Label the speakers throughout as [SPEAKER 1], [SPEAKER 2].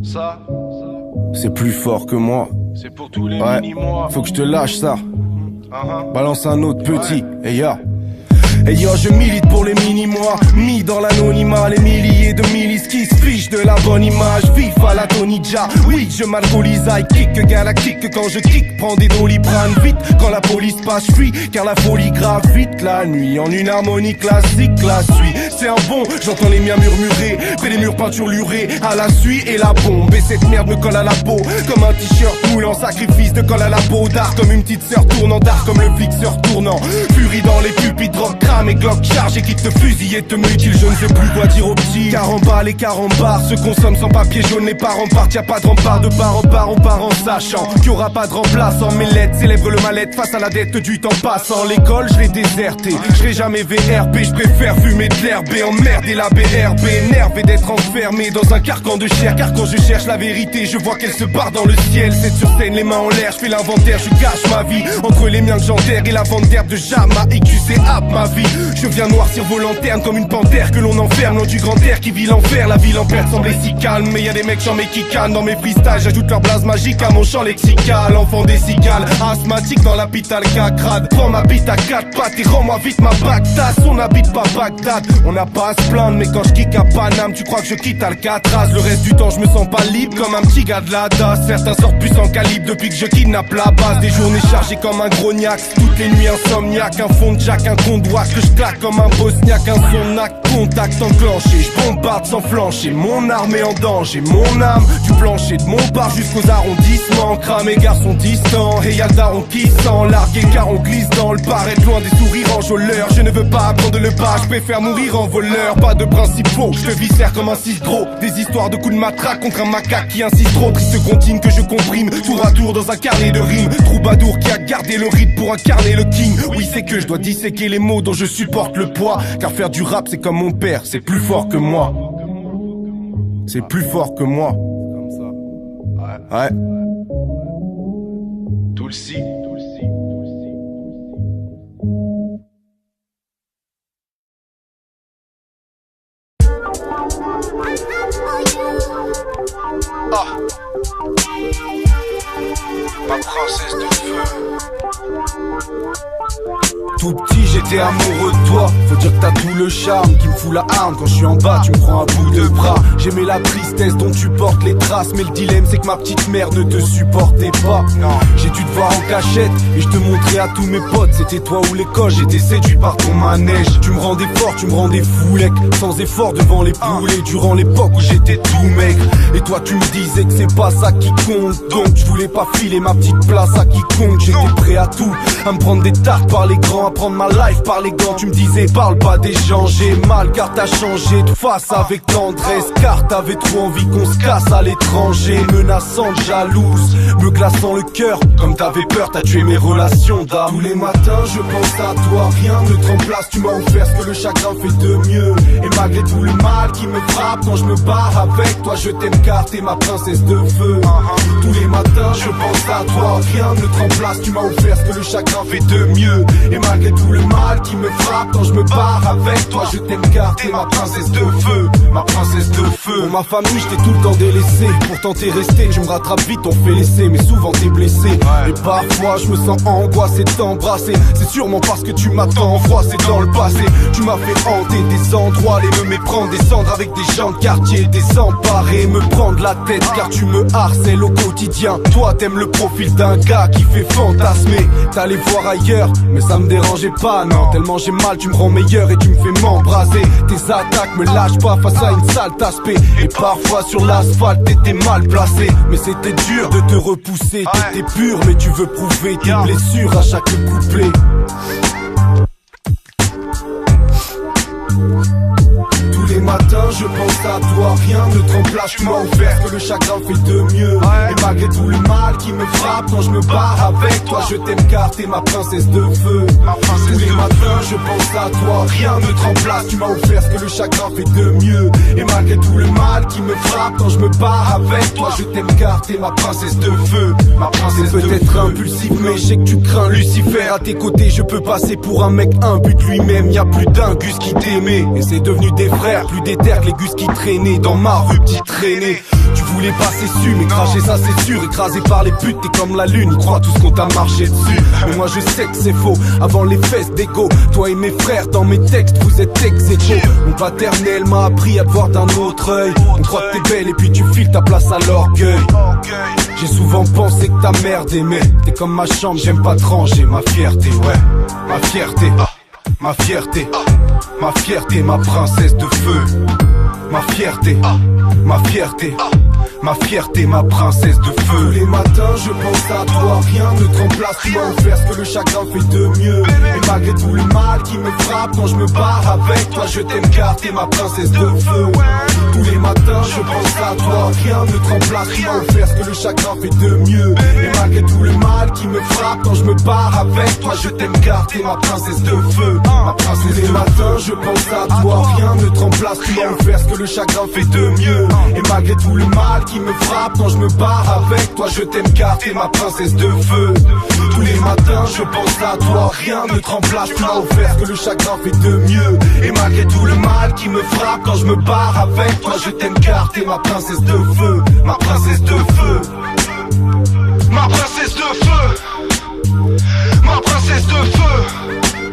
[SPEAKER 1] Ça,
[SPEAKER 2] c'est plus fort que moi.
[SPEAKER 1] c'est pour tous les
[SPEAKER 2] Ouais,
[SPEAKER 1] mini-mois.
[SPEAKER 2] faut que je te lâche ça. Balance un autre petit,
[SPEAKER 1] Ouais.
[SPEAKER 2] et ya. Et yo, je milite pour les mini-mois, mis dans l'anonymat, les milliers de milices qui se fichent de la bonne image, vif à la Tony Jaa. Oui, je m'alcoolise, I kick galactique, quand je kick, prends des doliprane vite, quand la police passe, fuis, car la folie grave vite la nuit, en une harmonie classique, la suie. C'est un bon, j'entends les miens murmurer, près des murs peinturlurés, à la suie et la bombe, et cette merde me colle à la peau, comme un t-shirt moulant, sacrifice de colle à la peau, d'art comme une petite sœur tournant, d'art comme le fixeur tournant, furie dans les pupitres, drop crame et glock charge et quitte te fusiller, te mutile, je ne sais plus quoi dire aux petits. 40 balles et 40 bars se consomment sans papier jaune, les parents partent, y'a pas de rempart de part en part, on part en sachant qu'il y aura pas de remplaçant. Mes lettres célèbrent le mal-être face à la dette du temps passant. L'école, je l'ai déserté, je serai jamais VRP, je préfère fumer de l'herbe et emmerder la BRB, énervé d'être enfermé dans un carcan de chair, car quand je cherche la vérité, je vois qu'elle se barre dans le ciel. C'est sur scène, les mains en l'air, je fais l'inventaire, je cache ma vie entre les miens que j'enterre et la vente d'herbe de Jama et QC app ma vie. Je viens noircir vos lanternes comme une panthère que l'on enferme, loin du grand air qui vit l'enfer. La ville en perte semblait si calme, mais y a des mecs chants mais qui calment dans mes freestyles. J'ajoute leur blase magique à mon chant lexical. Enfant des cigales, asthmatique dans la pitale cacrade. Prends ma bite à quatre pattes et rends-moi vite ma Bagdad. On n'habite pas Bagdad, on n'a pas à se plaindre, mais quand je kick à Paname, tu crois que je quitte Alcatraz. Le reste du temps je me sens pas libre comme un petit gars de la DAS. Certains sortent plus en calibre depuis que je kidnappe la base. Des journées chargées comme un grognac, toutes les nuits insomniaque. Un fond de jack, un condois que je claque comme un bosniaque. Un sonac, contact enclenché, je bombarde sans flancher. Mon arme est en danger, mon âme du plancher de mon bar jusqu'aux arrondissements. Crame et garçons distants, et y'a le daron qui sent largué car on glisse dans le paraître loin des sourires enjôleurs. Je ne veux pas apprendre le bas, je préfère mourir en voleur. Pas de principaux, je te viscère comme un cisgros. Des histoires de coups de matraque contre un macaque qui insiste trop. Triste comptine que je comprime, tour à tour dans un carnet de rimes. Troubadour qui a gardé le rythme pour incarner le king. Oui, c'est que je dois disséquer les mots dont je supporte le poids. Car faire du rap c'est comme mon père, c'est plus fort que moi. C'est plus fort que moi. Ouais.
[SPEAKER 1] Tulsi. Ah. Ma princesse de feu.
[SPEAKER 2] Tout petit j'étais amoureux de toi. Faut dire que t'as tout le charme qui me fout la harne. Quand je suis en bas tu me prends un bout de bras. J'aimais la tristesse dont tu portes les traces. Mais le dilemme c'est que ma petite mère ne te supportait pas. J'ai dû te voir en cachette et je te montrais à tous mes potes. C'était toi ou l'école, j'étais séduit par ton manège. Tu me rendais fort, tu me rendais foulec. Sans effort devant les poulets. Durant l'époque où j'étais tout maigre. Et toi tu me disais que c'est pas ça qui compte. Donc je voulais pas filer ma petite place à quiconque. J'étais prêt à tout, à me prendre des tartes par les grands, à prendre ma life par les gants. Tu me disais parle pas des gens, j'ai mal car t'as changé de face avec tendresse. Car t'avais trop envie qu'on se casse à l'étranger. Menaçante, jalouse, me glaçant le cœur. Comme t'avais peur, t'as tué mes relations d'âme. Tous les matins je pense à toi, rien ne te remplace. Tu m'as offert ce que le chagrin fait de mieux. Et malgré tout le mal qui me frappe quand je me barre avec toi, je t'aime car t'es ma princesse de feu. Tous les matins je pense à toi, rien ne te remplace. Tu m'as offert ce que le chagrin fait de mieux. Et malgré tout le mal qui me frappe quand je me barre avec toi, je t'aime car t'es ma princesse de feu. Ma princesse de feu. Pour ma famille je t'ai tout le temps délaissé. Pourtant t'es resté, je me rattrape vite, on fait l'essai. Mais souvent t'es blessé. Et parfois je me sens angoissé de t'embrasser. C'est sûrement parce que tu m'attends froissé dans le passé. Tu m'as fait hanter des endroits, les me méprendre, descendre avec des gens de quartier, désemparés, me prendre la tête car tu me harcèles au quotidien. Toi t'aimes le profil d'un gars qui fait fantasmer. T'allais voir ailleurs, mais ça me dérangeait pas, non. Tellement j'ai mal, tu me rends meilleur et tu me fais m'embraser. Tes attaques me lâchent pas face à une sale aspect. Et parfois sur l'asphalte t'étais mal placé. Mais c'était dur de te repousser. T'étais pur mais tu veux prouver tes blessures à chaque couplet. Tous les matins je pense à toi, rien ne te remplace. Tu m'as offert que le chagrin fait de mieux. Et malgré tout le mal qui me frappe quand je me barre avec toi, je t'aime car t'es ma princesse de feu. Tous les matins je pense à toi, rien ne te remplace. Tu m'as offert ce que le chagrin fait de mieux. Et malgré tout le mal mal qui me frappe quand je me barre avec toi. Je t'aime car t'es ma princesse de feu. Ma princesse de feu. Peut-être impulsif mais je sais que tu crains Lucifer. À tes côtés je peux passer pour un mec imbu de lui-même. Y'a plus d'un Gus qui t'aimait et c'est devenu des frères. Plus d'éther que les Gus qui traînaient dans ma rue, petit traîné. Tu voulais passer su mais cracher ça c'est sûr. Écrasé par les putes t'es comme la lune. Ils croient tout ce qu'on t'a marché dessus. Mais moi je sais que c'est faux. Avant les fesses d'égo, toi et mes frères dans mes textes vous êtes ex-écho. Mon paternel m'a appris à te voir d'un autre œil. On croit que t'es belle et puis tu files ta place à l'orgueil. J'ai souvent pensé que ta mère t'aimait. T'es comme ma chambre, j'aime pas te ranger. Ma fierté, ouais, ma fierté, ma fierté, ma fierté, ma princesse de feu. Ma fierté, ma fierté, ma fierté, ma princesse de feu. Tous les matins je pense à toi, rien ne te remplace. Tu m'as offert ce que le chagrin fait de mieux. Et malgré tout le mal qui me frappe quand je me barre avec toi, je t'aime car t'es ma princesse de feu. Tous les matins je pense à toi, rien ne te remplace. Tu m'as offert ce que le chagrin fait de mieux. Et malgré tout le mal qui me frappe quand je me barre avec toi, je t'aime car t'es ma princesse de feu. Ma princesse. Tous les matins je pense à toi, rien ne te remplace. Tu m'as offert ce que le chagrin fait de mieux. Et malgré tout le mal qui me frappe quand je me barre avec toi, je t'aime car t'es ma princesse de feu. Tous les matins je pense à toi, rien ne te remplace. Tu m'as offert ce que le chagrin fait de mieux. Et malgré tout le mal qui me frappe quand je me barre avec toi, je t'aime car t'es ma princesse de feu. Ma princesse de feu.
[SPEAKER 1] Ma princesse de feu. Ma princesse de feu.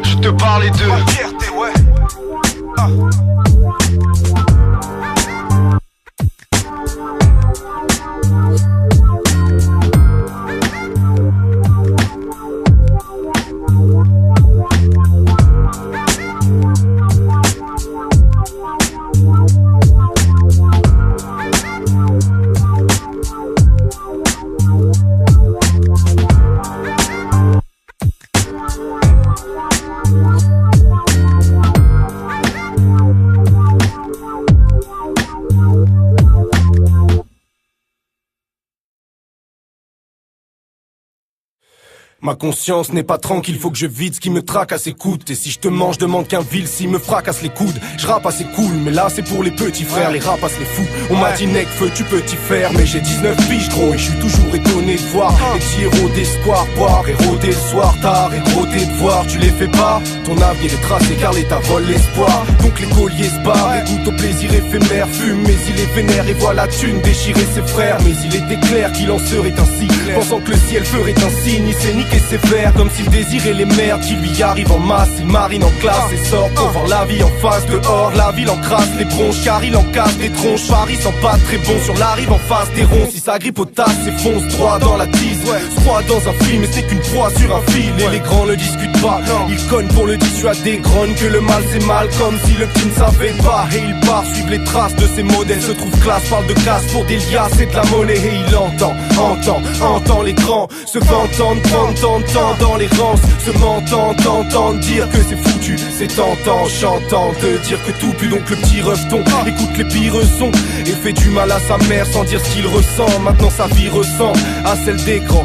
[SPEAKER 1] Je te parlais de ma fierté, ouais.
[SPEAKER 2] Ma conscience n'est pas tranquille, faut que je vide ce qui me tracasse, écoute. Et si je te mange, demande qu'un vil s'il me fracasse les coudes. Je rappe assez cool, mais là c'est pour les petits frères, les rapaces les fous. On m'a dit nec feu, tu peux t'y faire, mais j'ai 19 piges gros. Et je suis toujours étonné de voir les petits héros d'espoir boire et rôder le soir tard et gros tes devoirs. Tu les fais pas, ton avenir est tracé car l'État vole l'espoir. Donc les colliers se barrent et goûtent au plaisir éphémère. Fume mais il est vénère et voit la thune déchirer ses frères. Mais il était clair qu'il en serait ainsi, pensant que le ciel ferait un signe. Il s'est niqué ses vers comme s'il désirait les merdes qui lui arrivent en masse. Il marine en classe et sort pour voir la vie en face. Dehors la ville encrasse les bronches car il encasse des tronches. Paris sent pas très bon sur la rive en face des ronds. Si ça grippe au tas s'effonce droit dans la tise. Se croit dans un film et c'est qu'une proie sur un fil. Et les grands ne discutent pas, ils cognent pour le dissuader. Grognent que le mal c'est mal comme si le petit ne savait pas. Et il part suivre les traces de ses modèles. Se trouve classe, parle de casse pour des liasses et de la monnaie. Et il entend les grands se vantant de prendre tant de temps dans les rangs. Se mentant, t'entendre dire que c'est foutu. C'est tentant, chantant de dire que tout pue. Donc le petit reveton écoute les pires sons et fait du mal à sa mère sans dire ce qu'il ressent. Maintenant sa vie ressemble à celle d'écran.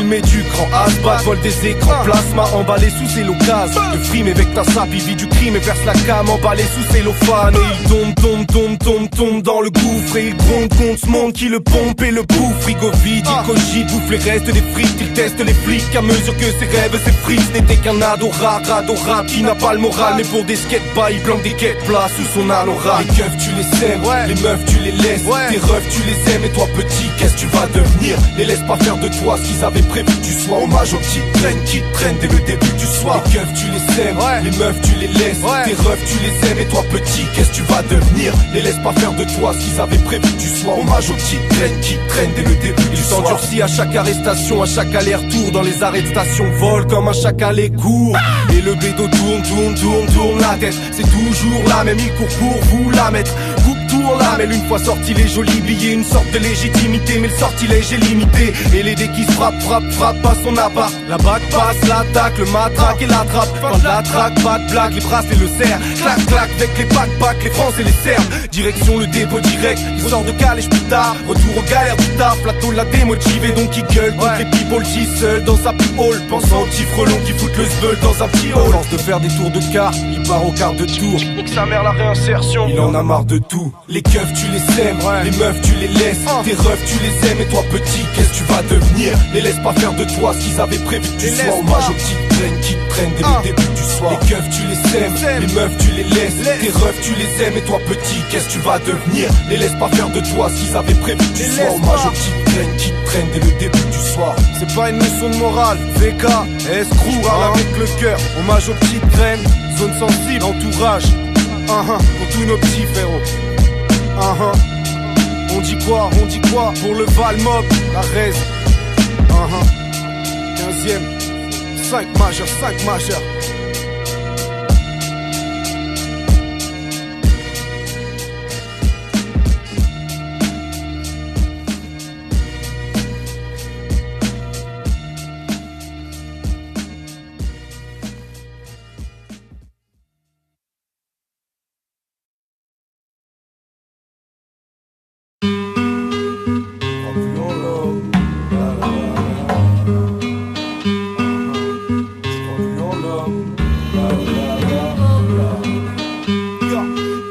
[SPEAKER 2] Il met du cran, Asbat vole des écrans. Plasma emballé sous cellophane. Le frime avec ta sape, il vit du crime et verse la cam emballé sous cellophane. Et il tombe dans le gouffre. Et il gronde contre ce monde qui le pompe et le bouffe. Frigo vide, il cogite, bouffe les restes des frites. Il teste les flics à mesure que ses rêves, ses frites n'étaient qu'un adorable qui n'a pas le moral. Mais pour des skates-pas, il planque des quêtes plats sous son anorak. Les keufs tu les aimes, les meufs tu les laisses, tes refs tu les aimes. Et toi petit, qu'est-ce que tu vas devenir? Les laisse pas faire de toi ce qu'ils avaient prévu que tu sois. Hommage aux petites traînes qui te traînent dès le début du soir. Les keufs tu les aimes, les meufs tu les laisses, tes refs tu les aimes. Et toi petit, qu'est-ce que tu vas devenir? Les laisse pas faire de toi ce qu'ils avaient prévu que tu sois. Hommage aux petites traînes qui te traînent dès le début du soir. Il s'endurcit à chaque arrestation, à chaque aller-retour. Dans les arrêts de station vole comme un chacal les court. Et le bédo tourne la tête. C'est toujours la même, il court pour vous la mettre. Coupe tour la mêle, une fois sorti les jolis billets. Une sorte de légitimité, mais le sortilège est limité. Et les dés qui se frappe pas son appart. La bague passe, l'attaque, le matraque et la trappe. Quand de la traque, pas de blague, les bracelets le serre. Clac clac avec les backpacks, les Français les Serbes. Direction le dépôt direct, il sort de calèche plus tard. Retour aux galères du taf, plateau l'a démotivé. Donc il gueule contre les people G seul dans sa petite hall. Pensant aux petits frelons qui foutent le sbeul dans un petit hall. Lance de faire des tours de quart, il part au quart de tour. Nique sa mère la réinsertion, il en a marre de tout. Les keufs keufs tu les sèmes, les meufs tu les laisses, tes refs tu les aimes. Et toi petit, qu'est-ce que tu vas devenir? Les laisse pas faire de toi ce qu'ils avaient prévu que tu sois. Hommage aux petites graines qui te traînent dès le début du soir. Les keufs tu les sèmes, les meufs tu les laisses, tes refs tu les aimes. Et toi petit, qu'est-ce que tu vas devenir? Les laisse pas faire de toi ce qu'ils avaient prévu que tu sois. Hommage aux petites graines qui te traînent dès le début du soir.
[SPEAKER 3] C'est pas une leçon de morale, VK, S-Crew, râle avec le cœur. Hommage aux petites graines, zone sensible, entourage. Pour tous nos petits frérots. On dit quoi pour le Valmob, la Rez. 15ème, 5 majeurs.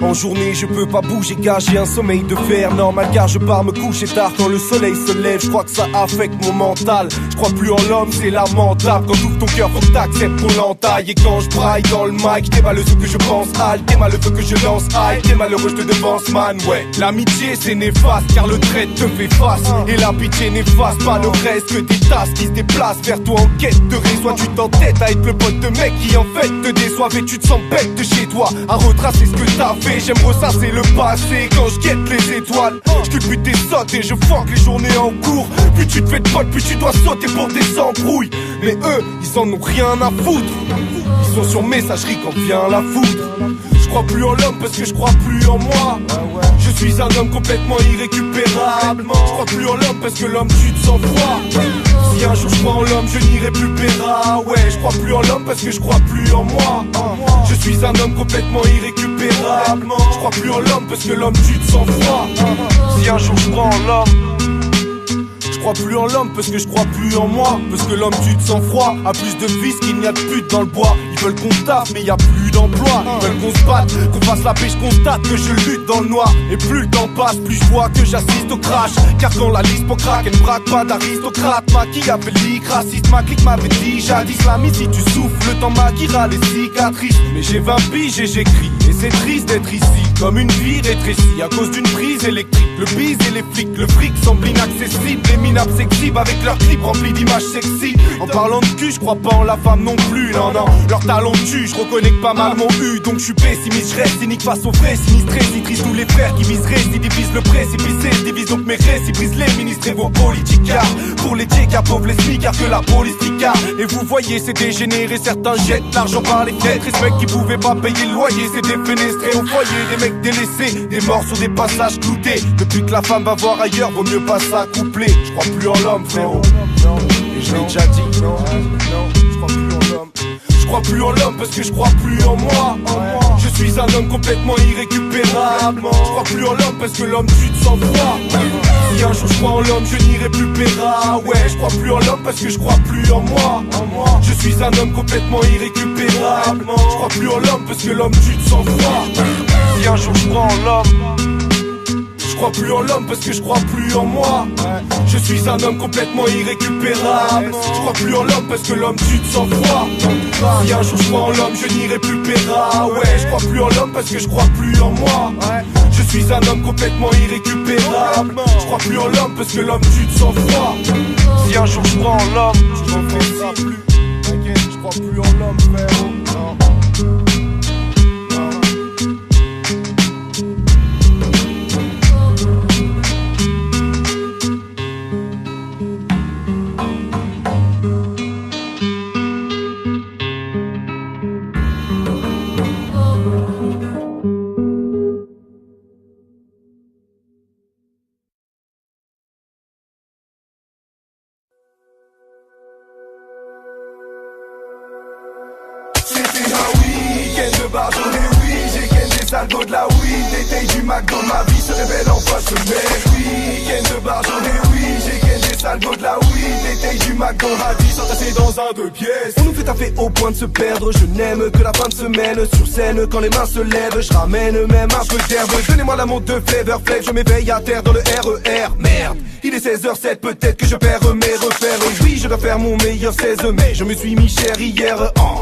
[SPEAKER 2] En journée je peux pas bouger car j'ai un sommeil de fer. Normal car je pars me coucher tard quand le soleil se lève. Je crois que ça affecte mon mental. Je crois plus en l'homme, c'est lamentable. Quand t'ouvres ton cœur faut que t'acceptes qu'on l'entaille. Et quand je braille dans le mic, t'es malheureux que je pense halte, t'es malheureux que je lance high, t'es malheureux je te devance man. Ouais, l'amitié c'est néfaste car le trait te fait face. Et la pitié n'efface pas le reste que des tasses qui se déplacent vers toi en quête de raison. Tu t'entêtes à être le pote de mec qui en fait te déçoivent. Et tu te sens bête de chez toi à retracer ce que t'as fait. J'aime ressasser le passé quand je guette les étoiles. Je culbute tes sautes et je fuck les journées en cours. Plus tu te fais de potes, plus tu dois sauter pour des embrouilles. Mais eux, ils en ont rien à foutre. Ils sont sur messagerie quand vient la foudre. Je crois plus en l'homme parce que je crois plus en moi. Je suis un homme complètement irrécupérable. Je crois plus en l'homme parce que l'homme tue de sang-froid. Si un jour je crois en l'homme, je n'irai plus péra. Ouais, je crois plus en l'homme parce que je crois plus en moi. Je suis un homme complètement irrécupérable. Je crois plus en l'homme parce que l'homme tue de sang-froid. Si un jour je crois en l'homme, je crois plus en l'homme parce que je crois plus en moi. Parce que l'homme tue de sang-froid, a plus de vices qu'il n'y a de pute dans le bois. Ils veulent qu'on taffe mais y a plus d'emploi. Ils veulent qu'on se batte, qu'on fasse la paix. Je constate que je lutte dans le noir. Et plus le temps passe, plus je vois que j'assiste au crash. Car quand la liste craque, elle ne braque pas d'aristocrate. Machiavélique, raciste, ma clique m'avait dit jadis. L'ami si tu souffles, le temps maquillera les cicatrices. Mais j'ai 20 piges et j'écris. Et c'est triste d'être ici, comme une vie rétrécie à cause d'une prise électrique. Le bise et les flics, le fric semble inaccessible. Les minables s'exhibent avec leurs clips remplis d'images sexy. En parlant de cul, je crois pas en la femme non plus. Non, non, leur talon tue, je reconnais que pas mal m'ont eu. Donc je suis pessimiste, je reste cynique face aux frais. Sinistré, citrice tous les frères qui miseraient. Si divisent le précipice, je divise donc mes récits. Brise les ministres et vos politicards. Pour les tiers, pauvres les smicards que la police tricard. Et vous voyez, c'est dégénéré, certains jettent l'argent par les fenêtres. Et ce mec qui pouvait pas payer le loyer, c'est défenestré au foyer. Des mecs délaissés, des morts sur des passages cloutés. Depuis que la femme va voir ailleurs, vaut mieux pas s'accoupler. Je crois plus en l'homme, frérot. Et je l'ai déjà dit, non, je crois plus en l'homme. Je crois plus en l'homme parce que je crois plus en moi. Je suis un homme complètement irrécupérable. Je crois plus en l'homme parce que l'homme tue de sang-froid. Si un jour je crois en l'homme, je n'irai plus péra. Ouais, je crois plus en l'homme parce que je crois plus en moi. Je suis un homme complètement irrécupérable. Je crois plus en l'homme parce que l'homme tue de sang-froid. Si un jour je crois en l'homme, je crois plus en l'homme parce que je crois plus en moi. Je suis un homme complètement irrécupérable. Je crois plus en l'homme parce que l'homme tue de sang-froid. Si un jour je crois en l'homme, je n'irai plus péra. Ouais, je crois plus en l'homme parce que je crois plus en moi. Je suis un homme complètement irrécupérable. Je crois plus en l'homme parce que l'homme tue de sang-froid. Si un jour je crois en l'homme, je n'en ferai plus. T'inquiète, je crois plus en l'homme, frère.
[SPEAKER 4] Salgo de la weed, détail du McDo, ma vie se révèle en voie, je me mets. Week-end de bar, j'en ai oui, j'ai gagné des salgo de la weed, détails du McDo Radis s'entasser dans un 2 pièces.
[SPEAKER 2] On nous fait taffer au point de se perdre. Je n'aime que la fin de semaine. Sur scène quand les mains se lèvent, je ramène même un peu d'herbe. Donnez-moi la montre de Flavor Flav. Je m'éveille à terre dans le RER. Merde, il est 16h07, peut-être que je perds mes repères. Oui, je dois faire mon meilleur 16 mai. Je me suis mis cher hier.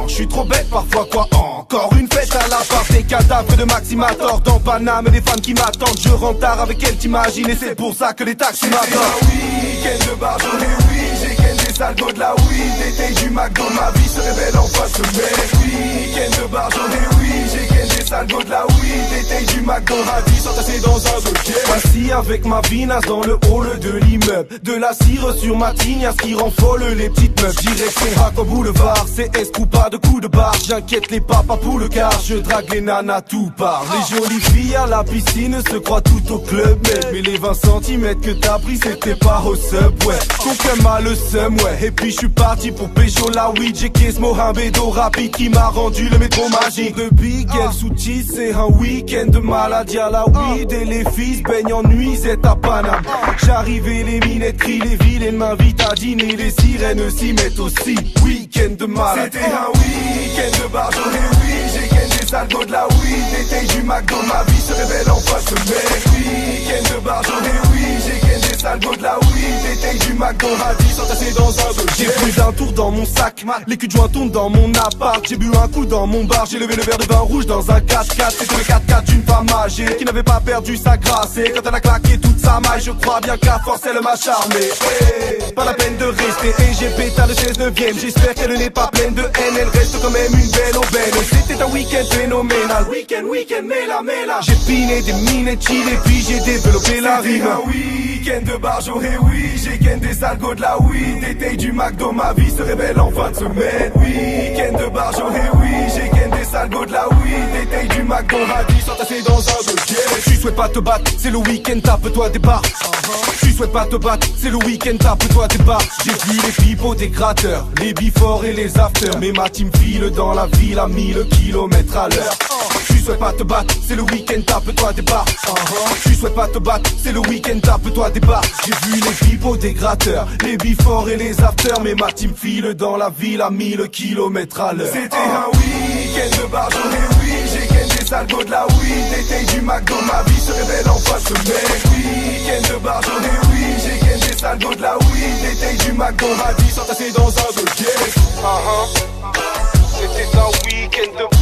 [SPEAKER 2] Je suis trop bête parfois, quoi. Encore une fête à la part des cadavres de Maximator dans Paname, des fans qui m'attendent. Je rentre tard avec elle, t'imagines, et c'est pour ça que les taxis m'attendent.
[SPEAKER 4] Week-end de bar, j'en ai oui. J'ai ken des salgos de la weed. Détail du McDo, ma vie se révèle en face de mai. Week-end de bar, j'en ai oui. J'ai ken des salgos de la weed. Détail du McDo, radis s'entasser dans un 2 pièces.
[SPEAKER 2] Assis avec ma vinasse dans le hall de l'immeuble. De la cire sur ma tignasse qui rend folle les petites meufs. Direction Raco Boulevard, c'est escou pas de coups de barre. J'inquiète les papas pour le car, je drague les nanas tout part. Les jolies filles à la piscine se croient tout au club med. Mais les 20 cm que t'as pris c'était pas au subway. Ton cœur a le seum, ouais. Et puis je suis parti pour pécho la weed. J'ai caisse Mohamedo rapide qui m'a rendu le métro magique. De Big L sous cheese, c'est un week-end de maladie à la weed. Et les filles baignent en nuisette à Paname. J'arrive et les minettes crient, les vilaines m'invitent à dîner. Les sirènes s'y mettent aussi. Week-end de malade.
[SPEAKER 4] C'était un week-end de bar, j'en ai oui. J'ai ken des salgos de la weed. Détail du McDo, ma vie se révèle en face de mai. Week-end de bar, j'en ai oui. J'ai ken des salgos de la weed. Détail du McDo, radis s'entasser dans un 2
[SPEAKER 2] J'ai
[SPEAKER 4] pièces.
[SPEAKER 2] pris un tour dans mon sac, les culs de joint tournent dans mon appart. J'ai bu un coup dans mon bar, j'ai levé le verre de vin rouge dans un 4x4. C'était le 4x4 d'une femme âgée qui n'avait pas perdu sa grâce. Et quand elle a claqué toute sa maille, je crois bien que la force elle m'a charmé. Hey, pas la peine de rester, et j'ai pété le 16-9ème. J'espère qu'elle n'est pas pleine de haine, elle reste quand même une belle aubaine. C'était un week-end phénoménal, week-end, mêla. J'ai piné des minettes chill et puis j'ai développé la
[SPEAKER 4] C'était
[SPEAKER 2] rime.
[SPEAKER 4] un week-end de bar, j'en ai oui. J'ai ken des salgos de la weed. Détail du McDo, ma vie se révèle en fin de semaine. Week-end de bar, j'en ai oui. J'ai ken des salgos de la weed. Détail du McDo, radis s'entasser dans un 2 pièces.
[SPEAKER 2] Tu souhaites pas te battre, c'est le week-end, tape-toi des barres. Tu souhaites pas te battre, c'est le week-end, tape-toi des barres. J'ai vu les pipeaux des gratteurs, les before et les after. Mais ma team file dans la ville à 1000 km à l'heure. Tu souhaites pas te battre, c'est le week-end, tape-toi des barres. Tu souhaites pas te battre, c'est le week-end, tape-toi des barres. J'ai vu les pipeaux des gratteurs, les before et les after. Mais ma team file dans la ville à 1000 km à l'heure.
[SPEAKER 4] C'était un week-end de bar, j'en ai oui. J'ai ken des salgos de la weed. Détail du McDo, ma vie se révèle en face de mai. Week-end de bar, j'en ai oui. J'ai ken des salgos de la weed. Détail du McDo, radis s'entasser dans un 2 pièces.
[SPEAKER 2] C'était un week-end de